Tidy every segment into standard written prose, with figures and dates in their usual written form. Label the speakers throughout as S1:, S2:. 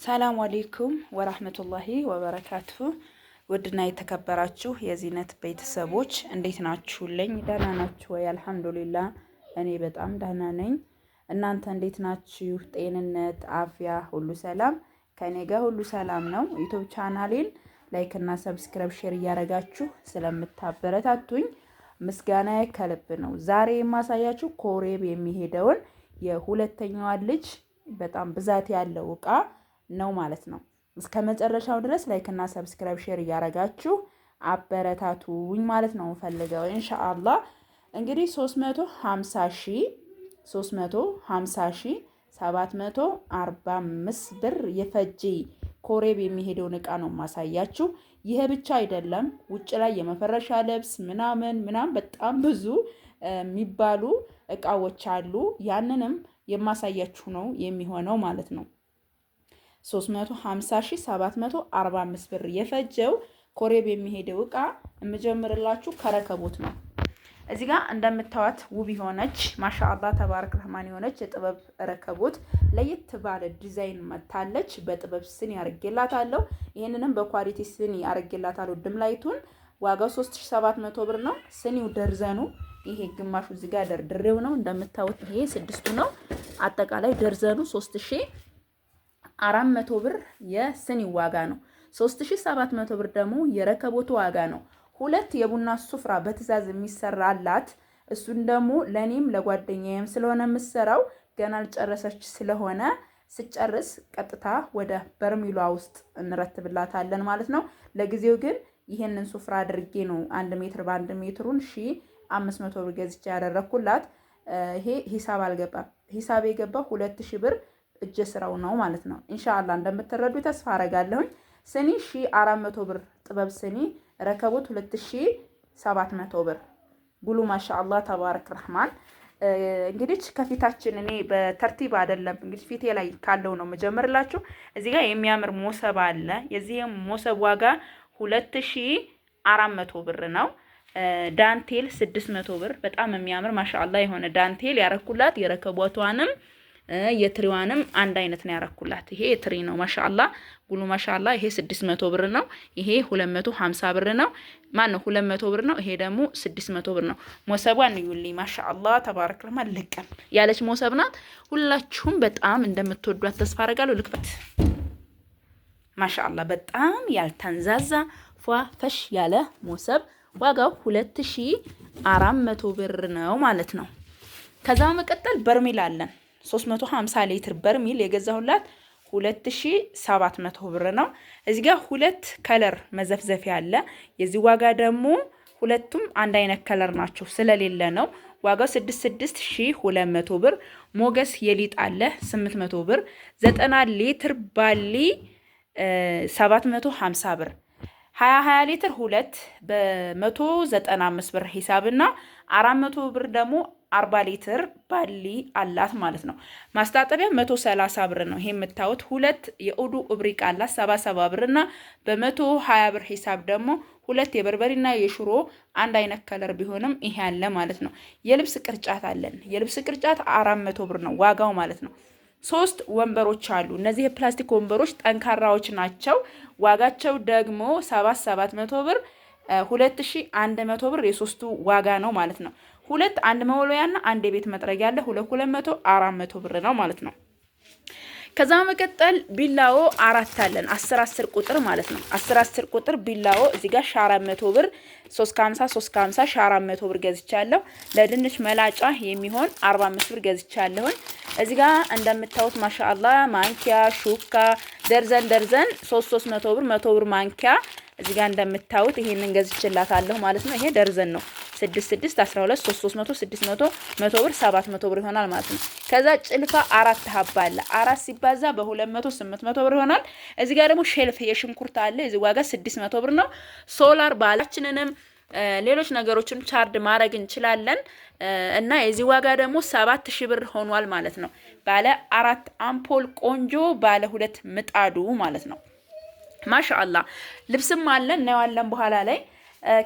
S1: ሰላም አለይኩም ወራህመቱላሂ ወበረካቱሁ። ውድና የተከበራችሁ የዚህነት ቤተሰቦች እንዴት ናችሁልኝ? ደህና ናችሁ ወይ? አልሐምዱሊላህ እኔ በጣም ደህና ነኝ። እናንተ እንዴት ናችሁ? ጤንነት፣ አፍያ ሁሉ ሰላም? ከኔ ጋር ሁሉ ሰላም ነው። ዩቲዩብ ቻናሌን ላይክ እና ሰብስክራይብ ሼር እያደረጋችሁ ስለምታበረታቱኝ ምስጋና ከልብ ነው። ዛሬ የማሳያችሁ ኮሬብ የሚሄደውን የሁለተኛዋን ልጅ በጣም ብዛት ያለው እቃ ነው ማለት ነው። እስከ መጨረሻው ድረስ ላይክ እና ሰብስክራይብ ሼር እያደረጋችሁ አበረታቱኝ ማለት ነው ፈልገው ኢንሻአላህ። እንግዲህ 350,745 ብር የፈጀ ኮሬብ የሚሄደውን እቃ ነው ማሳያችሁ። ይሄ ብቻ አይደለም፣ ውጭ ላይ የመፈረሻ ልብስ ምናምን በጣም ብዙ የሚባሉ እቃዎች አሉ። ያንንም የማሳያችሁ ነው የሚሆነው ማለት ነው። 350,745 ብር የፈጀው ኮሬብ የሚሄደው እቃ የምጀምርላችሁ ከረከቦት ነው። እዚህ ጋር እንደምታዩት ውብ የሆነች ማሻአላህ ተባረክ ረህማን የሆነች የጥበብ ረከቦት ለየት ባለ ዲዛይን መታለች። በጥበብ ስኒ ያርጌላታለሁ። ይሄንንም በኳሊቲ ስኒ ያርጌላታለሁ። ድምላይቱን ዋጋው 3700 ብር ነው። ስኒው ደርዘኑ ይሄ ግማሹ እዚህ ጋር ደርድሬው ነው እንደምታዩት። ይሄ ስድስቱ ነው። አጠቃላይ ደርዘኑ 3400 ብር የስኒው ዋጋ ነው። 3700 ብር ደግሞ የረከቦቱ ዋጋ ነው። ሁለት የቡና ሱፍራ በትዕዛዝ የሚሰራላት እሱን ደግሞ ለኔም ለጓደኛዬም ስለሆነ የምሰራው ገና አልጨረሰች ስለሆነ ስጨርስ ቀጥታ ወደ በርሚሏ ውስጥ እንረትብላታለን ማለት ነው። ለጊዜው ግን ይሄንን ሱፍራ አድርጌ ነው 1 ሜትር በ1 ሜትሩን 1500 ብር ገዝቼ ያደረኩላት። ይሄ ሂሳብ አልገባም። ሂሳብ የገባው 2000 ብር እጀ ስራው ነው ማለት ነው። ኢንሻአላህ እንደምትረዱ ተስፋ አረጋለሁኝ። ስኒ 1400 ብር ጥበብ ስኒ፣ ረከቦት 2700 ብር። ጉሉ ማሻአላህ ተባረክ ረህማን። እንግዲህ ከፊታችን እኔ በተርቲብ አይደለም እንግዲህ ፊቴ ላይ ካለው ነው መጀመርላችሁ። እዚህ ጋር የሚያምር ሞሰብ አለ። የዚህ ሞሰብ ዋጋ 2400 ብር ነው። ዳንቴል 600 ብር። በጣም የሚያምር ማሻአላህ የሆነ ዳንቴል ያረኩላት። የረከቦቷንም የትሪዋንም አንድ አይነት ነው ያረኩላት። ይሄ የትሪ ነው ማሻአላህ ጉሉ ማሻአላህ። ይሄ 600 ብር ነው። ይሄ 250 ብር ነው። ማን ነው 200 ብር ነው። ይሄ ደግሞ 600 ብር ነው። ሞሰቧን ይውልኝ ማሻአላህ ተባረክ ረህማን። ልቀም ያለች ሞሰብ ናት። ሁላችሁም በጣም እንደምትወዷት ተስፋ አረጋለሁ። ልክፈት ማሻአላህ። በጣም ያልተንዛዛ ፈሽ ያለ ሞሰብ ዋጋው 2400 ብር ነው ማለት ነው። ከዛ መቀጠል በርሚል አለን። 350 ሊትር በርሚል የገዛሁላት 2700 ብር ነው። እዚህ ጋር ሁለት ከለር መዘፍዘፊያ አለ። የዚህ ዋጋ ደግሞ ሁለቱም አንድ አይነት ከለር ናቸው ስለሌለ ነው። ዋጋው 6200 ብር። ሞገስ የሊጥ አለ 800 ብር። 90 ሊትር ባሊ 750 ብር። 20 ሊትር ሁለት በ195 ብር ሂሳብና 400 ብር ደግሞ 40 ሊትር ባሊ አላት ማለት ነው። ማስታጠቢያ 130 ብር ነው። ይሄ የምታዩት ሁለት የኡዱ እብሪቅ አላት 77 ብርና በ120 ብር ሂሳብ ደግሞ ሁለት የበርበሬና የሽሮ አንድ አይነት ከለር ቢሆንም ይሄ አለ ማለት ነው። የልብስ ቅርጫት አለን። የልብስ ቅርጫት 400 ብር ነው ዋጋው ማለት ነው። 3 ወንበሮች አሉ። እነዚህ የፕላስቲክ ወንበሮች ጠንካራዎች ናቸው። ዋጋቸው ደግሞ 700 ብር 2100 ብር የሶስቱ ዋጋ ነው ማለት ነው። ሁለት አንድ መወልወያና አንድ የቤት መጥረጊያ አለ። 200 400 ብር ነው ማለት ነው። ከዛ መቀጠል ቢላዎ 4 አለን 10 ቁጥር ማለት ነው። 10 ቁጥር ቢላዎ እዚህ ጋር 400 ብር 350 400 ብር ገዝቻለሁ። ለድንች መላጫ የሚሆን 45 ብር ገዝቻለሁ። እዚህ ጋር እንደምታዩት ማሻአላህ ማንኪያ ሹካ ደርዘን 300 ብር 100 ብር ማንኪያ እዚህ ጋር እንደምታዩት ይሄንን ገዝቼላታለሁ ማለት ነው። ይሄ ደርዘን ነው 6 12 300 600 100 ብር 700 ብር ይሆናል ማለት ነው። ከዛ ጭልፋ 4 ሀባ አለ። 4 ሲባዛ በ200 800 ብር ይሆናል። እዚህ ጋር ደግሞ ሼልፍ የሽንኩርት አለ። እዚህ ዋጋ 600 ብር ነው። ሶላር ባላችንንም ሌሎች ነገሮችን ቻርጅ ማድረግ እንችላለን እና የዚህ ዋጋ ደግሞ 7000 ብር ሆኗል ማለት ነው። ባለ 4 አምፖል ቆንጆ ባለ 2 ምጣዱ ማለት ነው። ማሻአላህ ልብስም አለ እናየዋለን በኋላ ላይ።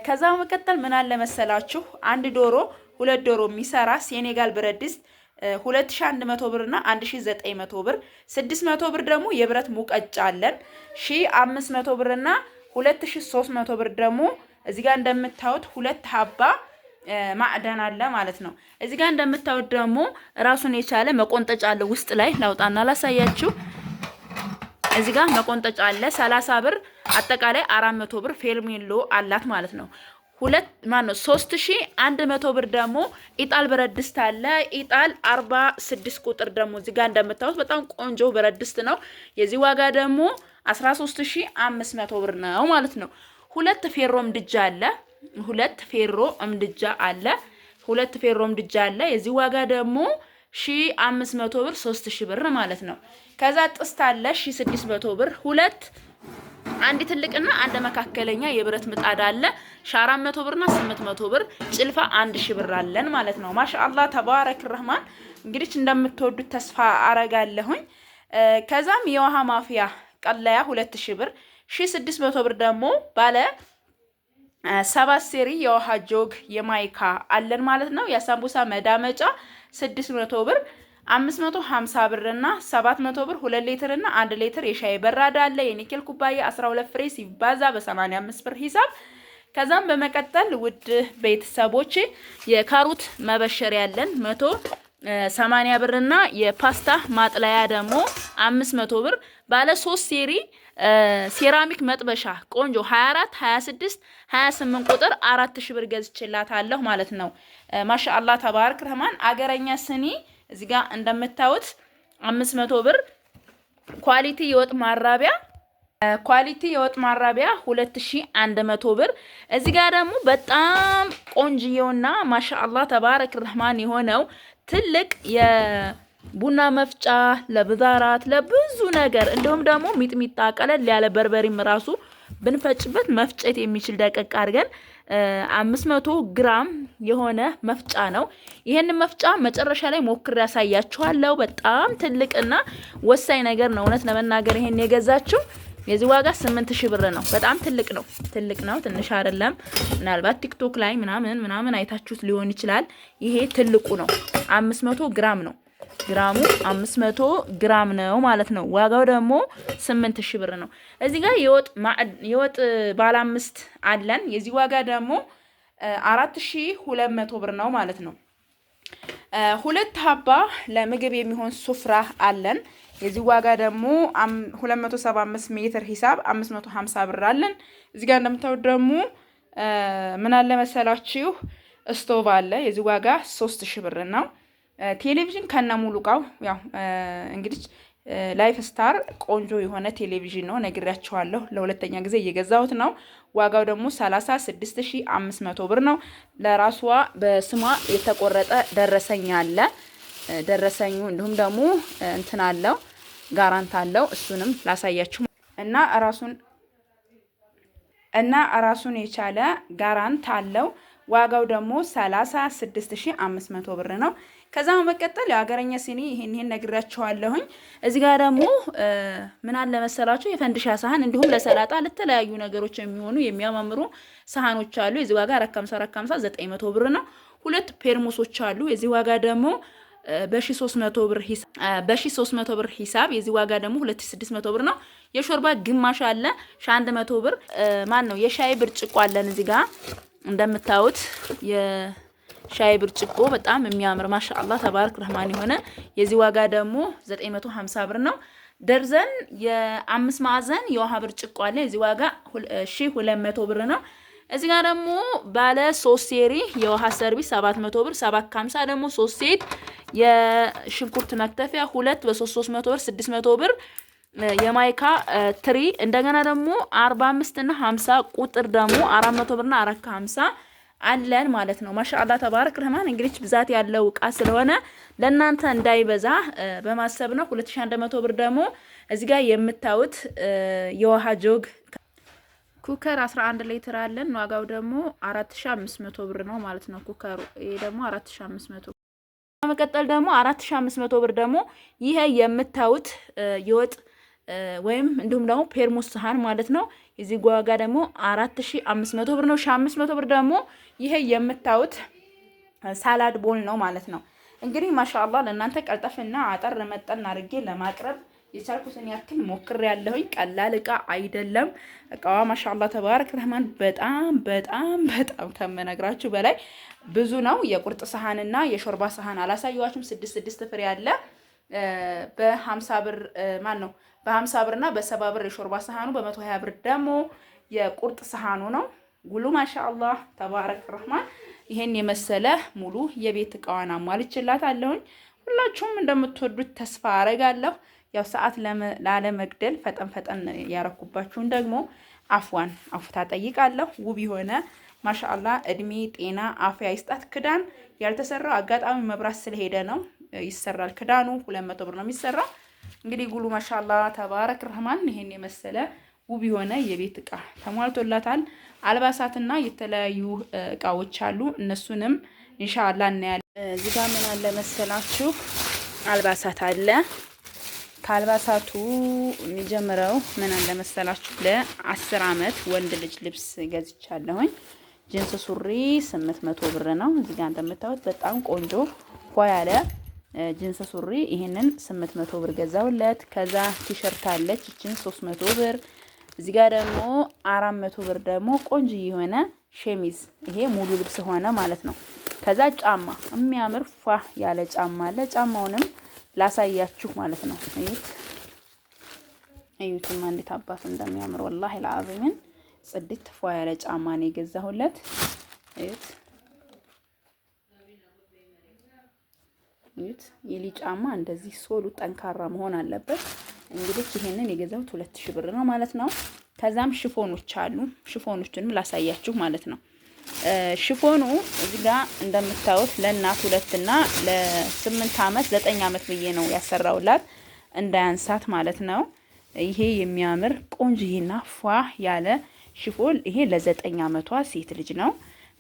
S1: ከዛ መቀጠል ምን አለ መሰላችሁ? አንድ ዶሮ 2 ዶሮ የሚሰራ ሴኔጋል ብረት ድስት 2100 ብር እና 1900 ብር 600 ብር ደግሞ የብረት ሙቀጫ አለን 1500 ብር እና 2300 ብር ደግሞ እዚህ ጋር እንደምታዩት ሁለት ሀባ ማዕደን አለ ማለት ነው። እዚህ ጋር እንደምታዩት ደግሞ ራሱን የቻለ መቆንጠጫ አለ ውስጥ ላይ ላውጣና ላሳያችሁ። እዚህ ጋር መቆንጠጫ አለ 30 ብር አጠቃላይ 400 ብር ፌርሜሎ አላት ማለት ነው። 3100 ብር ደግሞ ኢጣል ብረት ድስት አለ። ኢጣል 46 ቁጥር ደግሞ እዚህ ጋር እንደምታዩት በጣም ቆንጆ ብረት ድስት ነው። የዚህ ዋጋ ደግሞ 13500 ብር ነው ማለት ነው። ሁለት ፌሮ ምድጃ አለ። ሁለት ፌሮ ምድጃ አለ። የዚህ ዋጋ ደግሞ 1500 ብር 3000 ብር ማለት ነው። ከዛ ጥስት አለ 1600 ብር ሁለት አንድ ትልቅና አንድ መካከለኛ የብረት ምጣድ አለ 400 ብርና 800 ብር ጭልፋ 1000 ብር አለን ማለት ነው። ማሻአላህ ተባረክ ረህማን። እንግዲህ እንደምትወዱት ተስፋ አረጋለሁኝ። ከዛም የውሃ ማፍያ ቀለያ 2000 ብር 1600 ብር ደግሞ ባለ 7 ሴሪ የውሃ ጆግ የማይካ አለን ማለት ነው። የሳምቡሳ መዳመጫ 600 ብር 550 ብር እና 700 ብር 2 ሊትር እና 1 ሊትር የሻይ በራዳ አለ። የኒኬል ኩባያ 12 ፍሬ ሲባዛ በ85 ብር ሂሳብ። ከዛም በመቀጠል ውድ ቤተሰቦች የካሮት መበሸሪያ ያለን 180 ብር እና የፓስታ ማጥለያ ደግሞ 500 ብር ባለ 3 ሴሪ ሴራሚክ መጥበሻ ቆንጆ 24 26 28 ቁጥር 4000 ብር ገዝቼላታለሁ ማለት ነው። ማሻአላህ ተባረክ ረህማን። አገረኛ ስኒ እዚህ ጋር እንደምታዩት 500 ብር ኳሊቲ የወጥ ማራቢያ 2100 ብር። እዚህ ጋር ደግሞ በጣም ቆንጆና ማሻአላህ ተባረክ ረህማን የሆነው ትልቅ የቡና መፍጫ ለብዛራት ለብዙ ነገር እንዲሁም ደግሞ ሚጥሚጣ ቀለል ያለ በርበሬም ራሱ ብንፈጭበት መፍጨት የሚችል ደቀቅ አድርገን 500 ግራም የሆነ መፍጫ ነው። ይሄን መፍጫ መጨረሻ ላይ ሞክሬ ያሳያችኋለሁ። በጣም ትልቅና ወሳኝ ነገር ነው። እውነት ለመናገር ይሄን የገዛችሁ የዚህ ዋጋ 8000 ብር ነው። በጣም ትልቅ ነው፣ ትንሽ አይደለም። ምናልባት ቲክቶክ ላይ ምናምን አይታችሁት ሊሆን ይችላል። ይሄ ትልቁ ነው። 500 ግራም ነው። ግራሙ 500 ግራም ነው ማለት ነው። ዋጋው ደግሞ 8000 ብር ነው። እዚህ ጋር የወጥ ባለ 5 አለን። የዚህ ዋጋ ደግሞ 4200 ብር ነው ማለት ነው። ሁለት ሀባ ለምግብ የሚሆን ሱፍራ አለን። የዚህ ዋጋ ደግሞ 275 ሜትር ሂሳብ 550 ብር አለን። እዚህ ጋር እንደምታዩት ደግሞ ምን አለ መሰላችሁ ስቶቭ አለ። የዚህ ዋጋ 3000 ብር ነው። ቴሌቪዥን ከነ ሙሉ እቃው ያው እንግዲህ ላይፍ ስታር ቆንጆ የሆነ ቴሌቪዥን ነው፣ ነግሬያችኋለሁ። ለሁለተኛ ጊዜ እየገዛሁት ነው። ዋጋው ደግሞ 36500 ብር ነው። ለራሷ በስሟ የተቆረጠ ደረሰኝ አለ። ደረሰኙ እንዲሁም ደግሞ እንትን አለው ጋራንት አለው። እሱንም ላሳያችሁ እና ራሱን የቻለ ጋራንት አለው። ዋጋው ደግሞ 36500 ብር ነው። ከዛ በመቀጠል የሀገረኛ ሲኒ ይሄን ነግራችኋለሁኝ። እዚህ ጋር ደግሞ ምን አለ መሰላችሁ የፈንድሻ ሳህን እንዲሁም ለሰላጣ ለተለያዩ ነገሮች የሚሆኑ የሚያማምሩ ሳህኖች አሉ። የዚህ ዋጋ 450 900 ብር ነው። ሁለት ፔርሙሶች አሉ። የዚህ ዋጋ ደግሞ በ1300 ብር ሂሳብ የዚህ ዋጋ ደግሞ 2600 ብር ነው። የሾርባ ግማሽ አለ 100 ብር። ነው የሻይ ብርጭቆ አለን እዚህ ጋር እንደምታዩት የሻይ ብርጭቆ በጣም የሚያምር ማሻአላህ ተባረክ ረህማን የሆነ የዚህ ዋጋ ደግሞ 950 ብር ነው። ደርዘን የአምስት ማዕዘን የውሃ ብርጭቆ አለ። የዚህ ዋጋ 1200 ብር ነው። እዚህ ጋር ደግሞ ባለ 3 ሴሪ የውሃ ሰርቪስ 700 ብር 750 ደግሞ 3 ሴት የሽንኩርት መክተፊያ 2 በ300 ብር 600 ብር የማይካ ትሪ እንደገና ደግሞ 45 እና 50 ቁጥር ደግሞ 400 ብርና 450 አለን ማለት ነው። ማሻአላህ ተባረክ ረህማን። እንግዲህ ብዛት ያለው እቃ ስለሆነ ለእናንተ እንዳይበዛ በማሰብ ነው። 2100 ብር ደግሞ እዚህ ጋር የምታዩት የውሃ ጆግ ኩከር 11 ሊትር አለን። ዋጋው ደግሞ 4500 ብር ነው ማለት ነው ኩከሩ። ይሄ ደግሞ 4500 በመቀጠል ደግሞ 4500 ብር ደግሞ ይሄ የምታዩት የወጥ ወይም እንዲሁም ደግሞ ፔርሙስ ሳህን ማለት ነው። የዚህ ዋጋ ደግሞ 4500 ብር ነው። 500 ብር ደግሞ ይሄ የምታዩት ሳላድ ቦል ነው ማለት ነው። እንግዲህ ማሻአላህ ለእናንተ ቀልጠፍና አጠር መጠን አድርጌ ለማቅረብ የቻልኩትን ያክል ሞክሬያለሁኝ። ቀላል እቃ አይደለም። እቃዋ ማሻአላህ ተባረክ ረህማን በጣም በጣም በጣም ከመነግራችሁ በላይ ብዙ ነው። የቁርጥ ሰሃንና የሾርባ ሰሃን አላሳየዋችሁም። 6 ፍሬ ያለ በ50 ብር ማን ነው በ50 ብርና በ70 ብር የሾርባ ሰሃኑ፣ በ120 ብር ደግሞ የቁርጥ ሰሃኑ ነው። ጉሉ ማሻአላህ ተባረክ ረህማን ይሄን የመሰለ ሙሉ የቤት እቃዋን አሟልቼላታለሁኝ። ሁላችሁም እንደምትወዱት ተስፋ አረጋለሁ። ያው ሰዓት ላለመግደል ፈጠን ያረኩባችሁን ደግሞ አፉታ ጠይቃለሁ። ውብ የሆነ ማሻአላህ እድሜ ጤና አፍያ ይስጣት። ክዳን ያልተሰራው አጋጣሚ መብራት ስለሄደ ነው። ይሰራል። ክዳኑ 200 ብር ነው የሚሰራ። እንግዲህ ጉሉ ማሻአላህ ተባረክ ረህማን ይሄን የመሰለ ውብ የሆነ የቤት እቃ ተሟልቶላታል። አልባሳትና የተለያዩ እቃዎች አሉ። እነሱንም ኢንሻአላህ እናያለን። እዚህ ጋር ምን አለ መሰላችሁ? አልባሳት አለ። ከአልባሳቱ የሚጀምረው ምን አለ መሰላችሁ? ለ10 አመት ወንድ ልጅ ልብስ ገዝቻለሁኝ። ጂንስ ሱሪ 800 ብር ነው። እዚህ ጋር እንደምታዩት በጣም ቆንጆ ፏ ያለ ጂንስ ሱሪ ይሄንን 800 ብር ገዛውለት። ከዛ ቲሸርት አለች እቺን 300 ብር። እዚህ ጋር ደግሞ 400 ብር ደግሞ ቆንጆ የሆነ ሸሚዝ ይሄ ሙሉ ልብስ ሆነ ማለት ነው። ከዛ ጫማ የሚያምር ፏ ያለ ጫማ አለ። ጫማውንም ላሳያችሁ ማለት ነው። እዩትማ እንዴት አባቱ እንደሚያምር ወላሂ ለአብምን ጽድት ፏ ያለ ጫማ ነው የገዛሁለት። እዩት የሊ ጫማ እንደዚህ ሶሉ ጠንካራ መሆን አለበት። እንግዲህ ይሄንን የገዛሁት 2000 ብር ነው ማለት ነው። ከዛም ሽፎኖች አሉ። ሽፎኖችንም ላሳያችሁ ማለት ነው። ሽፎኑ እዚህ ጋር እንደምታዩት ለእናት 2 እና ለ8 አመት 9 አመት ብዬ ነው ያሰራውላት እንዳያንሳት ማለት ነው። ይሄ የሚያምር ቆንጆና ፏ ያለ ሽፎን ይሄ ለ9 አመቷ ሴት ልጅ ነው።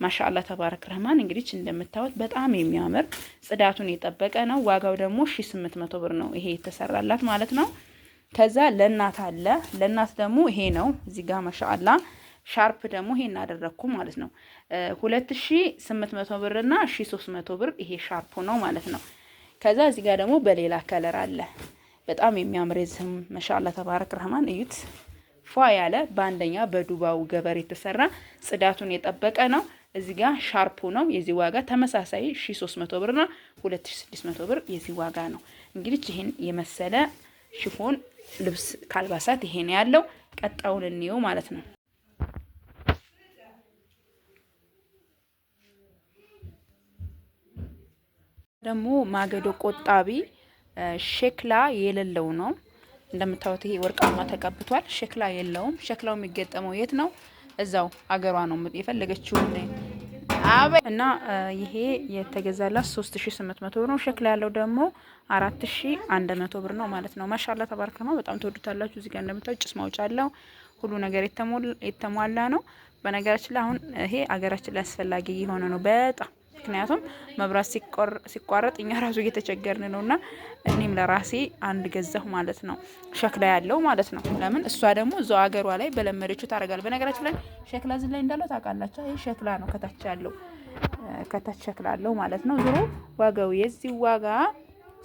S1: ማሻአላህ ተባረክ ረህማን እንግዲህ እንደምታዩት በጣም የሚያምር ጽዳቱን የጠበቀ ነው። ዋጋው ደግሞ 1800 ብር ነው ይሄ የተሰራላት ማለት ነው። ከዛ ለእናት አለ። ለእናት ደግሞ ይሄ ነው። እዚህ ጋር ማሻአላህ ሻርፕ ደግሞ ይሄ እናደረኩ ማለት ነው። 2800 ብር እና 1300 ብር ይሄ ሻርፕ ነው ማለት ነው። ከዛ እዚህ ጋር ደግሞ በሌላ ከለር አለ። በጣም የሚያምር ዝም ማሻአላህ ተባረክ ረህማን እዩት። ፏ ያለ በአንደኛ በዱባው ገበር የተሰራ ጽዳቱን የጠበቀ ነው። እዚህ ጋር ሻርፑ ነው። የዚህ ዋጋ ተመሳሳይ 1300 ብር እና 2600 ብር የዚህ ዋጋ ነው። እንግዲህ ይሄን የመሰለ ሽፎን ልብስ ካልባሳት ይሄን ያለው ቀጣውን እንየው ማለት ነው። ደግሞ ማገዶ ቆጣቢ ሸክላ የሌለው ነው። እንደምታዩት ይሄ ወርቃማ ተቀብቷል። ሸክላ የለውም። ሸክላው የሚገጠመው የት ነው? እዛው አገሯ ነው የፈለገችው እና ይሄ የተገዛላት 3800 ብር ነው። ሸክላ ያለው ደግሞ 4100 ብር ነው ማለት ነው። ማሻአላህ ተባረከ ነው። በጣም ተወዱታላችሁ። እዚህ ጋር እንደምታዩት ጭስ ማውጫ አለው። ሁሉ ነገር የተሟላ ነው። በነገራችን ላይ አሁን ይሄ አገራችን ላይ አስፈላጊ የሆነ ነው በጣም ምክንያቱም መብራት ሲቋረጥ እኛ ራሱ እየተቸገርን ነውና እኔም ለራሴ አንድ ገዛሁ ማለት ነው። ሸክላ ያለው ማለት ነው። ለምን እሷ ደግሞ እዛው አገሯ ላይ በለመደችው ታደርጋለች። በነገራችን ላይ ሸክላ እዚህ ላይ እንዳለው ታውቃላችሁ። ይሄ ሸክላ ነው። ከታች ያለው ከታች ሸክላ አለው ማለት ነው። ዞሮ ዋጋው የዚህ ዋጋ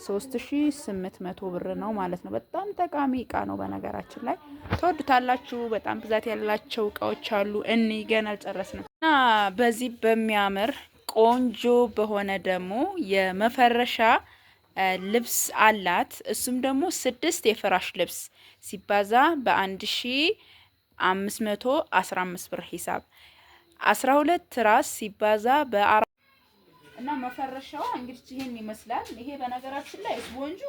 S1: 3800 ብር ነው ማለት ነው። በጣም ጠቃሚ እቃ ነው። በነገራችን ላይ ተወዱታላችሁ። በጣም ብዛት ያላቸው እቃዎች አሉ። እኔ ገና አልጨረስንም እና በዚህ በሚያምር ቆንጆ በሆነ ደግሞ የመፈረሻ ልብስ አላት። እሱም ደግሞ 6 የፍራሽ ልብስ ሲባዛ በ1515 ብር ሂሳብ 12 ትራስ ሲባዛ በ4 እና መፈረሻዋ እንግዲህ ይሄን ይመስላል። ይሄ በነገራችን ላይ ስፖንጁ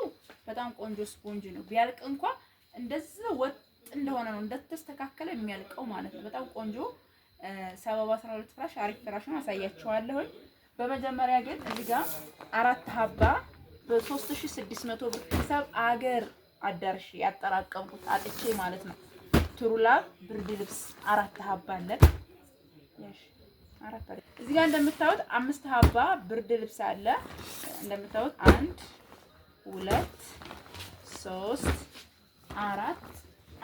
S1: በጣም ቆንጆ ስፖንጅ ነው። ቢያልቅ እንኳን እንደዚህ ወጥ እንደሆነ ነው እንደተስተካከለ የሚያልቀው ማለት ነው። በጣም ቆንጆ ሰበብ 12 ፍራሽ አሪፍ ፍራሽ ነው። አሳያችኋለሁ። በመጀመሪያ ግን እዚህ ጋር 4 ሀባ በ3600 ብር ሂሳብ አገር አዳርሽ ያጠራቀምኩት አጥቼ ማለት ነው። ቱሩላ ብርድ ልብስ 4 ሀባ አለ። እዚህ ጋር እንደምታዩት 5 ሀባ ብርድ ልብስ አለ። እንደምታዩት 1 2 3 4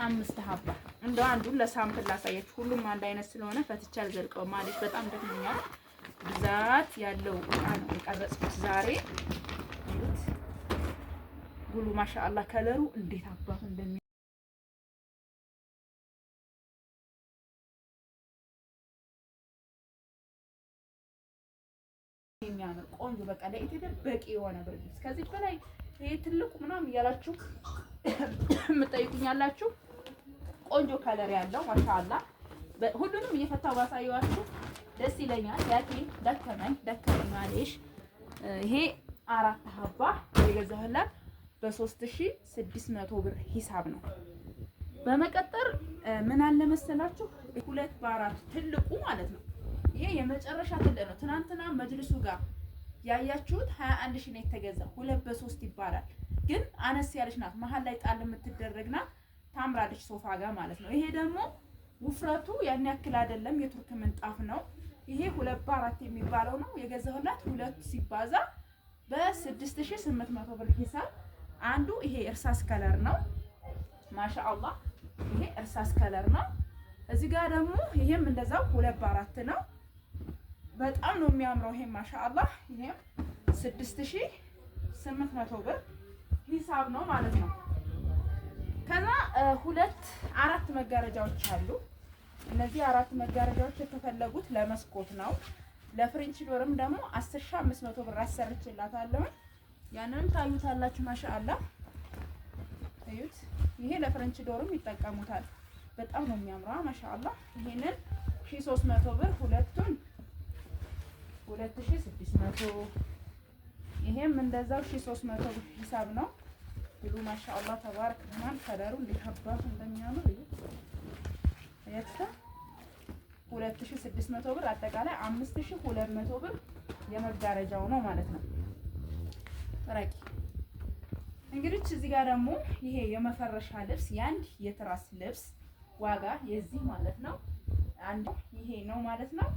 S1: 5 ሀባ እንደው አንዱን ለሳምፕል ላሳያችሁ። ሁሉም አንድ አይነት ስለሆነ ፈትቻ አልዘልቀው ማለት በጣም ደክሞኛል። ብዛት ያለው እቃ ነው የቀረጽኩት ዛሬ። ጉሉ ማሻአላ ከለሩ እንዴት አባቱ እንደሚ የሚያምር ቆንጆ በቃ ለኢትዮጵያ በቂ የሆነ ብርድ ልብስ ከዚህ በላይ ይሄ ትልቁ ምናምን እያላችሁ የምጠይቁኛላችሁ። ቆንጆ ከለር ያለው ማሻአላ ሁሉንም እየፈታው ባሳየዋችሁ ደስ ይለኛል። ያኪን ደከመኝ ማለሽ ይሄ 4 ሀባ የገዛሁላት በ3600 ብር ሂሳብ ነው። በመቀጠር ምን አለ መሰላችሁ 2 በ4 ትልቁ ማለት ነው። ይሄ የመጨረሻ ትልቅ ነው። ትናንትና መጅልሱ ጋር ያያችሁት 21 ሺህ ነው የተገዛው። 2 በ3 ይባላል፣ ግን አነስ ያለች ናት። መሀል ላይ ጣል የምትደረግ ናት። ታምራለች ሶፋ ጋር ማለት ነው። ይሄ ደግሞ ውፍረቱ ያን ያክል አይደለም፣ የቱርክ ምንጣፍ ነው። ይሄ 2 በ4 የሚባለው ነው የገዛሁላት 2 ሲባዛ በ6800 ብር ሂሳብ። አንዱ ይሄ እርሳስ ከለር ነው ማሻአላህ፣ ይሄ እርሳስ ከለር ነው። እዚህ ጋር ደግሞ ይሄም እንደዛው 2 በ4 ነው። በጣም ነው የሚያምረው። ይሄም ማሻአላህ ይሄም 6800 ብር ሂሳብ ነው ማለት ነው። ከዛ 4 መጋረጃዎች አሉ። እነዚህ 4 መጋረጃዎች የተፈለጉት ለመስኮት ነው። ለፍሬንች ዶርም ደግሞ 10500 ብር አሰርችላታለሁ። ያንንም ታዩታላችሁ ማሻአላህ እዩት። ይሄ ለፍሬንች ዶርም ይጠቀሙታል። በጣም ነው የሚያምረው ማሻአላህ። ይሄንን 1300 ብር ሁለቱን 2600። ይሄም እንደዛው 1300 ብር ሂሳብ ነው። ብሉ ማሻአላህ ተባረክ ረህማን። ከለሩ እንዴት አባቱ እንደሚያምር እዩት። አያችሁታ 2600 ብር አጠቃላይ 5200 ብር የመጋረጃው ነው ማለት ነው። ረቂ እንግዲህ እዚህ ጋር ደግሞ ይሄ የመፈረሻ ልብስ የአንድ የትራስ ልብስ ዋጋ የዚህ ማለት ነው አንድ ይሄ ነው ማለት ነው።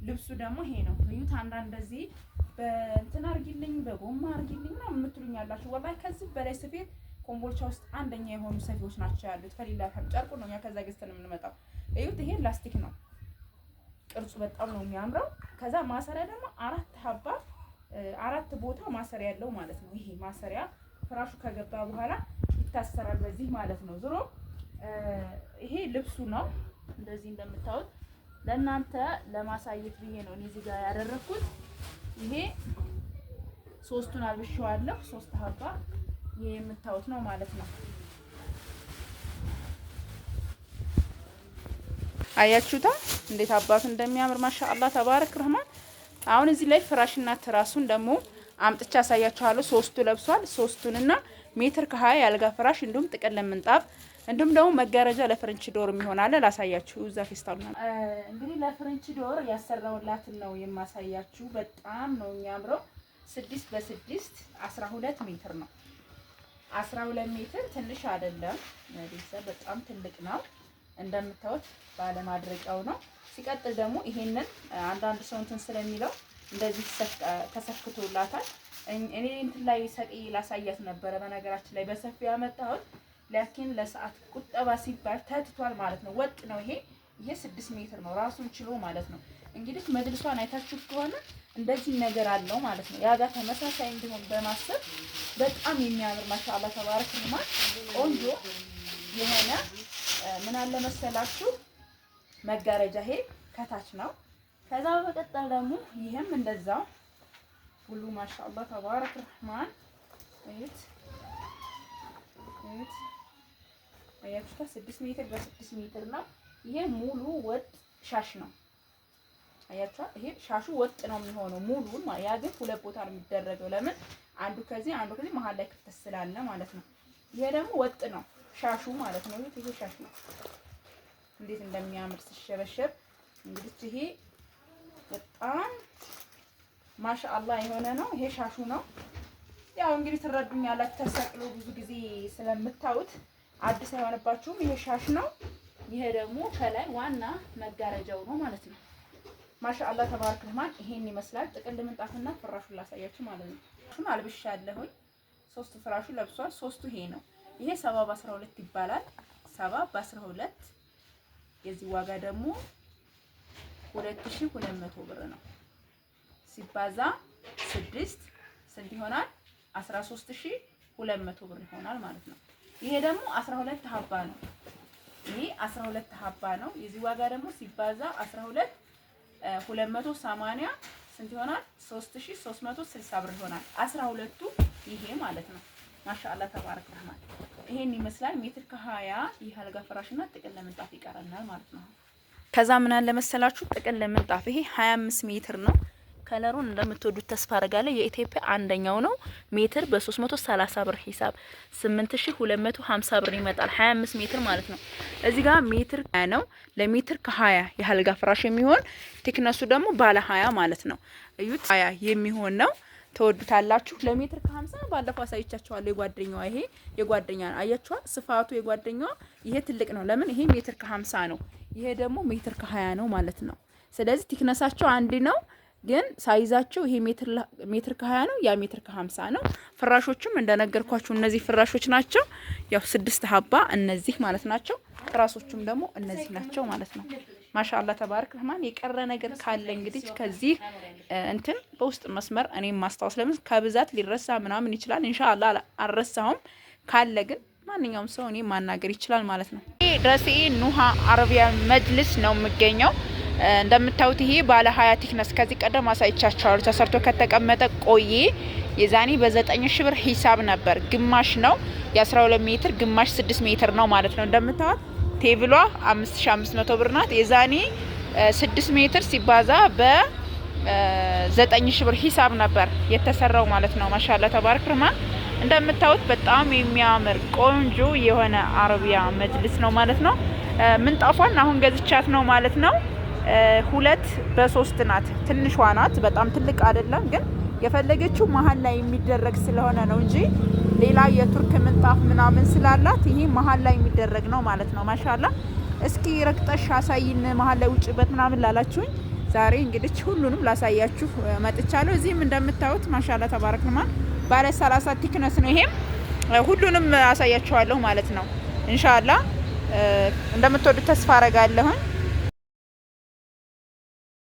S1: ልብሱ ደግሞ ይሄ ነው እዩት። አንዳንድ እንደዚህ በእንትን አርጊልኝ በጎማ አርጊልኝ ነው የምትሉኛላችሁ። ወላሂ ከዚህ በላይ ስፌት ኮምቦልቻ ውስጥ አንደኛ የሆኑ ሰፊዎች ናቸው ያሉት። ከሌላ ጨርቁ ነው ያ ከዛ ገዝተን የምንመጣው። እዩት ይሄ ላስቲክ ነው። ቅርጹ በጣም ነው የሚያምረው። ከዛ ማሰሪያ ደግሞ 4 ሀባ 4 ቦታ ማሰሪያ ያለው ማለት ነው። ይሄ ማሰሪያ ፍራሹ ከገባ በኋላ ይታሰራል በዚህ ማለት ነው። ዞሮ ይሄ ልብሱ ነው። እንደዚህ እንደምታዩት ለእናንተ ለማሳየት ብዬ ነው እዚህ ጋር ያደረኩት። ይሄ 3ቱን አልብሼዋለሁ። 3 ሀባ ይሄ የምታዩት ነው ማለት ነው። አያችሁታ እንዴት አባቱ እንደሚያምር ማሻአላህ ተባረክ ረህማን። አሁን እዚህ ላይ ፍራሽና ትራሱን ደግሞ አምጥቻ አሳያችኋለሁ። 3ቱ ለብሷል። 3ቱንና ሜትር ከ20 ያልጋ ፍራሽ እንዲሁም ጥቅል ምንጣፍ እንዲሁም ደግሞ መጋረጃ ለፍሬንች ዶር ይሆናል። ላሳያችሁ እዛ ፌስታሉና እንግዲህ ለፍሬንች ዶር ያሰራውላትን ነው የማሳያችሁ። በጣም ነው የሚያምረው። 6 በ6 12 ሜትር ነው። 12 ሜትር ትንሽ አይደለም፣ በጣም ትልቅ ነው። እንደምታዩት ባለማድረቂያው ነው። ሲቀጥል ደግሞ ይሄንን አንዳንድ ሰው እንትን ስለሚለው እንደዚህ ተሰክቶላታል። እኔ እንትን ላይ ሰቅዬ ላሳያት ነበረ በነገራችን ላይ በሰፊው ያመጣሁት፣ ላኪን ለሰዓት ቁጠባ ሲባል ተትቷል ማለት ነው። ወጥ ነው ይሄ 6 ሜትር ነው ራሱን ችሎ ማለት ነው። እንግዲህ መድልሷን አይታችሁ ከሆነ እንደዚህ ነገር አለው ማለት ነው። ያጋ ተመሳሳይ እንዲሆን በማሰብ በጣም የሚያምር ማሻአላህ ተባረክ ረህማን ቆንጆ የሆነ ምን አለ መሰላችሁ መጋረጃ ይሄ ከታች ነው። ከዛ በመቀጠል ደግሞ ይሄም እንደዛው ሁሉ ማሻአላህ ተባረክ ረህማን እዩት እዩት። አያችሁታ 6 ሜትር በ6 ሜትር ነው። ይሄ ሙሉ ወጥ ሻሽ ነው። አያችሁታ ይሄ ሻሹ ወጥ ነው የሚሆነው ሙሉን ማለት ያ ግን 2 ቦታ ነው የሚደረገው። ለምን አንዱ ከዚህ መሀል ላይ ክፍተት ስላለ ማለት ነው። ይሄ ደግሞ ወጥ ነው ሻሹ ማለት ነው። ይሄ ሻሽ ነው እንዴት እንደሚያምር ሲሸበሸብ። እንግዲህ ይሄ በጣም ማሻአላህ የሆነ ነው። ይሄ ሻሹ ነው። ያው እንግዲህ ትረዱኛላችሁ ተሰቅሎ ብዙ ጊዜ ስለምታዩት አዲስ አይሆንባችሁም። ይሄ ሻሽ ነው። ይሄ ደግሞ ከላይ ዋና መጋረጃው ነው ማለት ነው። ማሻአላህ ተባረክ ረህማን ይሄን ይመስላል። ጥቅል ምንጣፍና ፍራሹን ላሳያችሁ ማለት ነው። እሱን አልብሻለሁኝ። 3 ፍራሹ ለብሷል። 3ቱ ይሄ ነው። ይሄ 70 በ12 ይባላል። 70 በ12 የዚህ ዋጋ ደግሞ 2200 ብር ነው። ሲባዛ 6 ስንት ይሆናል? 200 ብር ይሆናል ማለት ነው። ይሄ ደግሞ 12 ሀባ ነው። ይሄ 12 ሀባ ነው። የዚህ ዋጋ ደግሞ ሲባዛ 12 280 ስንት ይሆናል? 3360 ብር ይሆናል። 12ቱ ይሄ ማለት ነው። ማሻአላ ተባረክ ረህማን። ይሄን ይመስላል ሜትር ከ20 ይህ አልጋ ፍራሽና ጥቅል ምንጣፍ ይቀረናል ማለት ነው። ከዛ ምን አለ መሰላችሁ ጥቅል ምንጣፍ ይሄ 25 ሜትር ነው። ከለሩን እንደምትወዱት ተስፋ አደርጋለሁ። የኢትዮጵያ አንደኛው ነው። ሜትር በ330 ብር ሂሳብ 8250 ብር ይመጣል። 25 ሜትር ማለት ነው። እዚህ ጋር ሜትር ነው። ለሜትር ከ20 የአልጋ ፍራሽ የሚሆን ቴክነሱ ደግሞ ባለ 20 ማለት ነው። እዩት 20 የሚሆን ነው። ተወዱታላችሁ። ለሜትር ከ50 ባለፈው አሳይቻችኋለሁ። የጓደኛዋ ይሄ የጓደኛ አያችኋ፣ ስፋቱ የጓደኛዋ ይሄ ትልቅ ነው። ለምን ይሄ ሜትር ከ50 ነው። ይሄ ደግሞ ሜትር ከ20 ነው ማለት ነው። ስለዚህ ቴክነሳቸው አንድ ነው፣ ግን ሳይዛቸው ይሄ ሜትር ከ20 ነው፣ ያ ሜትር ከ50 ነው። ፍራሾቹም እንደነገርኳችሁ እነዚህ ፍራሾች ናቸው። ያው 6 ሀባ እነዚህ ማለት ናቸው። ትራሶቹም ደግሞ እነዚህ ናቸው ማለት ነው። ማሻአላ ተባረክ ረህማን። የቀረ ነገር ካለ እንግዲህ ከዚህ እንትን በውስጥ መስመር እኔም ማስታወስ ለምን ከብዛት ሊረሳ ምናምን ይችላል። ኢንሻአላህ አልረሳሁም። ካለ ግን ማንኛውም ሰው እኔ ማናገር ይችላል ማለት ነው። ደሴ ኑሃ አረቢያ መጅልስ ነው የሚገኘው። እንደምታዩት ይሄ ባለ 20 ቲክነስ ከዚህ ቀደም አሳይቻችኋለሁ። ተሰርቶ ከተቀመጠ ቆየ። የዛኔ በ9000 ብር ሂሳብ ነበር። ግማሽ ነው የ12 ሜትር ግማሽ 6 ሜትር ነው ማለት ነው። እንደምታዩት ቴብሏ 5500 ብር ናት። የዛኔ 6 ሜትር ሲባዛ በ9000 ብር ሂሳብ ነበር የተሰራው ማለት ነው። ማሻአላ ተባረክ ረህማን። እንደምታዩት በጣም የሚያምር ቆንጆ የሆነ አረቢያ መጅልስ ነው ማለት ነው። ምንጣፏን አሁን ገዝቻት ነው ማለት ነው። 2 በ3 ናት። ትንሿ ናት፣ በጣም ትልቅ አይደለም። ግን የፈለገችው መሀል ላይ የሚደረግ ስለሆነ ነው እንጂ ሌላ የቱርክ ምንጣፍ ምናምን ስላላት ይሄ መሀል ላይ የሚደረግ ነው ማለት ነው። ማሻአላ እስኪ ረግጠሽ አሳይን መሀል ላይ ውጭበት ምናምን ላላችሁኝ ዛሬ እንግዲህ ሁሉንም ላሳያችሁ መጥቻለሁ። እዚህም እንደምታዩት ማሻአላ ተባረክ ረህማን ባለ 30 ቲክነስ ነው። ይሄም ሁሉንም አሳያችኋለሁ ማለት ነው። ኢንሻአላ እንደምትወዱት ተስፋ አረጋለሁ።